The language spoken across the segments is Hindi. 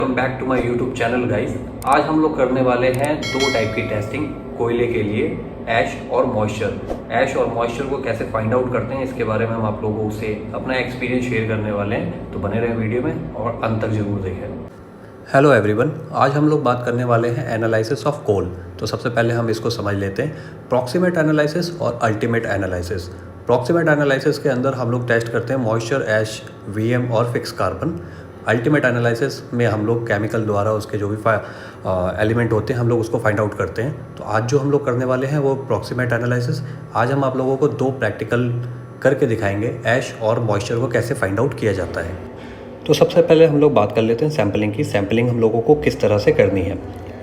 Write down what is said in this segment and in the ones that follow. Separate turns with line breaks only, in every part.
Welcome back to my YouTube channel guys. आज हम लोग करने वाले हैं दो टाइप की टेस्टिंग कोयले के लिए, ऐश और मॉइस्चर। ऐश और मॉइस्चर को कैसे फाइंड आउट करते हैं इसके बारे में हम आप लोगों से अपना एक्सपीरियंस शेयर करने वाले हैं, तो बने रहें वीडियो में और अंत तक जरूर देखें। हेलो एवरीवन, आज हम लोग बात करने वाले हैं एनालिसिस ऑफ कोल। तो सबसे पहले हम इसको समझ लेते हैं, प्रॉक्सिमेट एनालिसिस और अल्टीमेट एनालिसिस। प्रॉक्सिमेट एनालिसिस के अंदर हम लोग टेस्ट करते हैं मॉइस्चर, ऐश, वीएम और फिक्स कार्बन। अल्टीमेट एनालिसिस में हम लोग केमिकल द्वारा उसके जो भी एलिमेंट होते हैं हम लोग उसको फाइंड आउट करते हैं। तो आज जो हम लोग करने वाले हैं वो प्रॉक्सिमेट एनालिसिस। आज हम आप लोगों को दो प्रैक्टिकल करके दिखाएंगे, ऐश और मॉइस्चर को कैसे फाइंड आउट किया जाता है। तो सबसे पहले हम लोग बात कर लेते हैं सैम्पलिंग की। सैम्पलिंग हम लोगों को किस तरह से करनी है।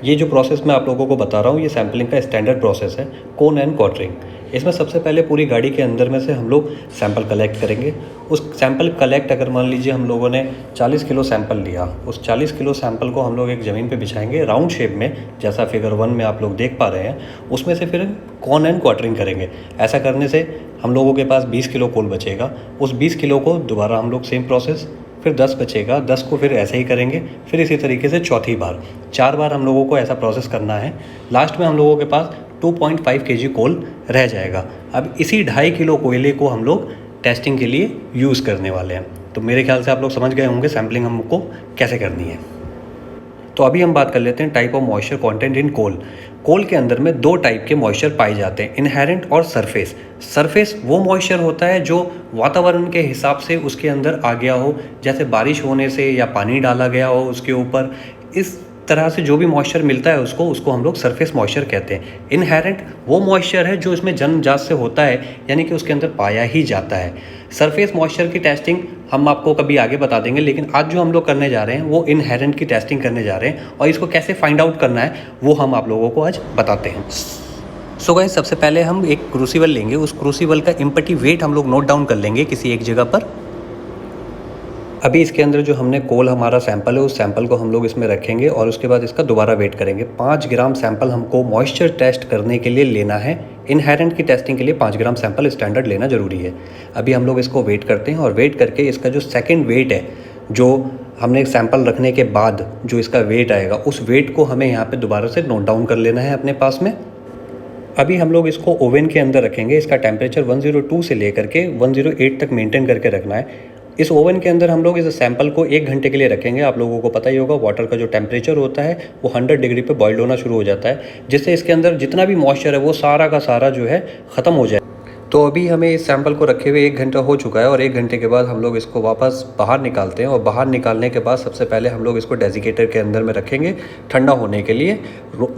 ये जो प्रोसेस मैं आप लोगों को बता रहा हूँ ये सैम्पलिंग का स्टैंडर्ड प्रोसेस है, कोन एंड क्वार्टरिंग। इसमें सबसे पहले पूरी गाड़ी के अंदर में से हम लोग सैंपल कलेक्ट करेंगे। उस सैंपल कलेक्ट, अगर मान लीजिए हम लोगों ने 40 किलो सैंपल लिया, उस 40 किलो सैंपल को हम लोग एक ज़मीन पे बिछाएंगे राउंड शेप में, जैसा फिगर 1 में आप लोग देख पा रहे हैं। उसमें से फिर कोन एंड क्वार्टरिंग करेंगे। ऐसा करने से हम लोगों के पास 20 किलो कोल बचेगा। उस 20 किलो को दोबारा हम लोग सेम प्रोसेस, फिर 10 बचेगा, 10 को फिर ऐसे ही करेंगे, फिर इसी तरीके से चौथी बार, 4 बार हम लोगों को ऐसा प्रोसेस करना है। लास्ट में हम लोगों के पास 2.5 kg कोल रह जाएगा। अब इसी 2.5 किलो कोयले को हम लोग टेस्टिंग के लिए यूज़ करने वाले हैं। तो मेरे ख्याल से आप लोग समझ गए होंगे सैम्पलिंग हमको कैसे करनी है। तो अभी हम बात कर लेते हैं type of moisture content in coal. Coal के अंदर में दो टाइप के मॉइस्चर पाए जाते हैं, इनहेरेंट और सरफेस। सरफेस वो मॉइस्चर होता है जो वातावरण के हिसाब से उसके अंदर आ गया हो, जैसे बारिश होने से या पानी डाला गया हो उसके ऊपर, इस तरह से जो भी मॉइस्चर मिलता है उसको हम लोग सरफेस मॉइस्चर कहते हैं। इनहेरेंट वो मॉइस्चर है जो इसमें जन्मजात से होता है, यानी कि उसके अंदर पाया ही जाता है। सरफेस मॉइस्चर की टेस्टिंग हम आपको कभी आगे बता देंगे, लेकिन आज जो हम लोग करने जा रहे हैं वो इनहेरेंट की टेस्टिंग करने जा रहे हैं, और इसको कैसे फाइंड आउट करना है वो हम आप लोगों को आज बताते हैं। सो गाइस, सबसे पहले हम एक क्रूसिबल लेंगे। उस क्रूसिबल का इम्पटी वेट हम लोग नोट डाउन कर लेंगे किसी एक जगह पर। अभी इसके अंदर जो हमने कोल हमारा सैंपल है, उस सैंपल को हम लोग इसमें रखेंगे और उसके बाद इसका दोबारा वेट करेंगे। 5 ग्राम सैंपल हमको मॉइस्चर टेस्ट करने के लिए लेना है। इनहेरेंट की टेस्टिंग के लिए 5 ग्राम सैंपल स्टैंडर्ड लेना ज़रूरी है। अभी हम लोग इसको वेट करते हैं और वेट करके इसका जो सेकेंड वेट है, जो हमने सैंपल रखने के बाद जो इसका वेट आएगा, उस वेट को हमें यहाँ पर दोबारा से नोट डाउन कर लेना है अपने पास में। अभी हम लोग इसको ओवन के अंदर रखेंगे। इसका टेम्परेचर 102 से लेकर के 108 तक मेंटेन करके रखना है। इस ओवन के अंदर हम लोग इस सैंपल को 1 घंटे के लिए रखेंगे। आप लोगों को पता ही होगा वाटर का जो टेम्परेचर होता है वो 100 डिग्री पे बॉइल्ड होना शुरू हो जाता है, जिससे इसके अंदर जितना भी मॉइस्चर है वो सारा का सारा जो है ख़त्म हो जाए। तो अभी हमें इस सैंपल को रखे हुए 1 घंटा हो चुका है और 1 घंटे के बाद हम लोग इसको वापस बाहर निकालते हैं। और बाहर निकालने के बाद सबसे पहले हम लोग इसको डेजिकेटर के अंदर में रखेंगे ठंडा होने के लिए,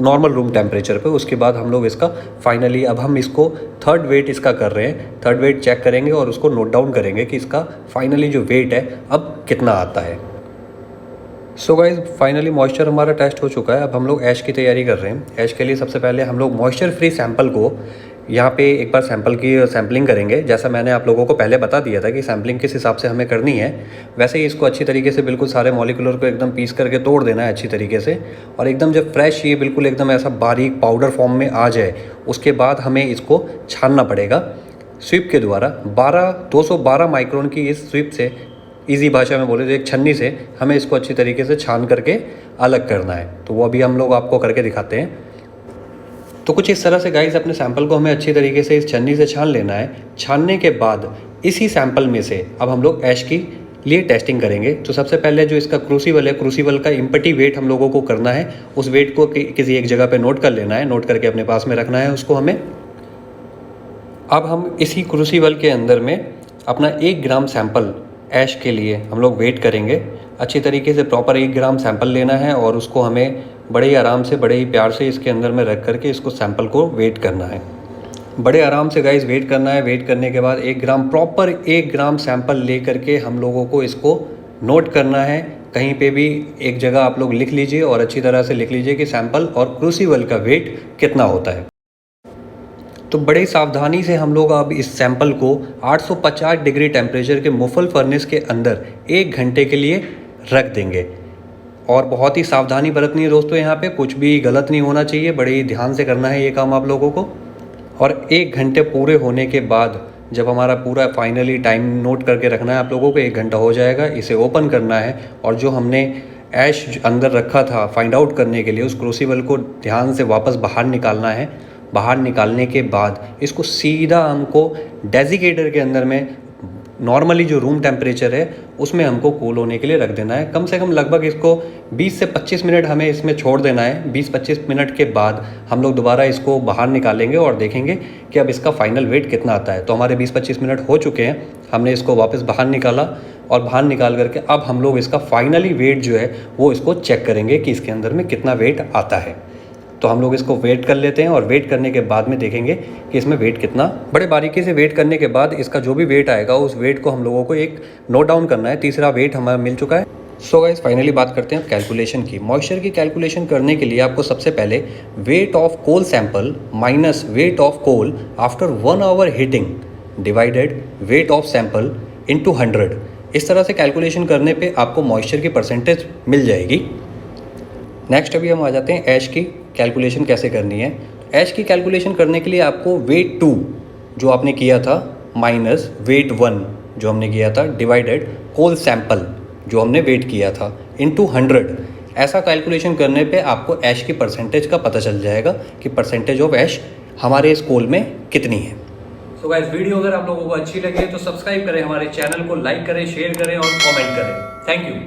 नॉर्मल रूम टेम्परेचर पे। उसके बाद हम लोग इसका फाइनली, अब हम इसको थर्ड वेट इसका कर रहे हैं, थर्ड वेट चेक करेंगे और उसको नोट डाउन करेंगे कि इसका फाइनली जो वेट है अब कितना आता है। सो गाइज, फाइनली मॉइस्चर हमारा टेस्ट हो चुका है। अब हम लोग ऐश की तैयारी कर रहे हैं। ऐश के लिए सबसे पहले हम लोग मॉइस्चर फ्री सैंपल को यहाँ पे एक बार सैंपल की सैम्पलिंग करेंगे। जैसा मैंने आप लोगों को पहले बता दिया था कि सैम्पलिंग किस हिसाब से हमें करनी है, वैसे ही इसको अच्छी तरीके से बिल्कुल सारे मॉलिक्यूलर को एकदम पीस करके तोड़ देना है अच्छी तरीके से। और एकदम जब फ्रेश ये बिल्कुल एकदम ऐसा बारीक पाउडर फॉर्म में आ जाए, उसके बाद हमें इसको छानना पड़ेगा स्वीप के द्वारा। 212 माइक्रोन की इस स्वीप से, ईजी भाषा में बोले तो एक छन्नी से, हमें इसको अच्छी तरीके से छान करके अलग करना है। तो वो अभी हम लोग आपको करके दिखाते हैं। तो कुछ इस तरह से गाइस अपने सैंपल को हमें अच्छी तरीके से इस छन्नी से छान लेना है। छानने के बाद इसी सैंपल में से अब हम लोग ऐश की लिए टेस्टिंग करेंगे। तो सबसे पहले जो इसका क्रूसिबल है, क्रूसिबल का इम्पटी वेट हम लोगों को करना है। उस वेट को किसी एक जगह पे नोट कर लेना है, नोट करके अपने पास में रखना है उसको हमें। अब हम इसी क्रूसिबल के अंदर में अपना 1 ग्राम सैंपल ऐश के लिए हम लोग वेट करेंगे। अच्छी तरीके से प्रॉपर 1 ग्राम सैंपल लेना है और उसको हमें बड़े ही आराम से, बड़े ही प्यार से इसके अंदर में रख करके इसको सैंपल को वेट करना है। बड़े आराम से गाइस वेट करना है। वेट करने के बाद 1 ग्राम, प्रॉपर 1 ग्राम सैंपल ले करके हम लोगों को इसको नोट करना है। कहीं पे भी एक जगह आप लोग लिख लीजिए और अच्छी तरह से लिख लीजिए कि सैंपल और क्रूसिबल का वेट कितना होता है। तो बड़े सावधानी से हम लोग अब इस सैंपल को 850 डिग्री टेम्परेचर के मुफल फर्नेस के अंदर 1 घंटे के लिए रख देंगे। और बहुत ही सावधानी बरतनी है दोस्तों, यहाँ पे कुछ भी गलत नहीं होना चाहिए, बड़े ही ध्यान से करना है ये काम आप लोगों को। और 1 घंटे पूरे होने के बाद जब हमारा पूरा फाइनली टाइम नोट करके रखना है आप लोगों को, 1 घंटा हो जाएगा, इसे ओपन करना है और जो हमने ऐश अंदर रखा था फाइंड आउट करने के लिए, उस क्रूसिबल को ध्यान से वापस बाहर निकालना है। बाहर निकालने के बाद इसको सीधा हमको डेजिकेटर के अंदर में नॉर्मली जो रूम टेम्परेचर है उसमें हमको कूल होने के लिए रख देना है। कम से कम लगभग इसको 20 से 25 मिनट हमें इसमें छोड़ देना है। 20-25 मिनट के बाद हम लोग दोबारा इसको बाहर निकालेंगे और देखेंगे कि अब इसका फाइनल वेट कितना आता है। तो हमारे 20-25 मिनट हो चुके हैं, हमने इसको वापस बाहर निकाला और बाहर निकाल करके अब हम लोग इसका फाइनली वेट जो है वो इसको चेक करेंगे कि इसके अंदर में कितना वेट आता है। तो हम लोग इसको वेट कर लेते हैं और वेट करने के बाद में देखेंगे कि इसमें वेट कितना। बड़े बारीकी से वेट करने के बाद इसका जो भी वेट आएगा उस वेट को हम लोगों को एक नोट डाउन करना है। तीसरा वेट हमारा मिल चुका है। सो गाइस फाइनली बात करते हैं कैलकुलेशन की। मॉइस्चर की कैलकुलेशन करने के लिए आपको सबसे पहले weight of coal sample minus weight of coal after 1 hour heating divided weight of sample into 100, इस तरह से कैलकुलेशन करने पे आपको मॉइस्चर की परसेंटेज मिल जाएगी। नेक्स्ट अभी हम आ जाते हैं ऐश की कैलकुलेशन कैसे करनी है। ऐश की कैलकुलेशन करने के लिए आपको वेट 2 जो आपने किया था माइनस वेट 1 जो हमने किया था डिवाइडेड कोल सैंपल जो हमने वेट किया था इनटू 100, ऐसा कैलकुलेशन करने पे आपको ऐश की परसेंटेज का पता चल जाएगा कि परसेंटेज ऑफ ऐश हमारे इस कोल में कितनी है। सो गाइस वीडियो अगर आप लोगों को अच्छी लगे तो सब्सक्राइब करें हमारे चैनल को, लाइक करें, शेयर करें और कमेंट करें। Thank you.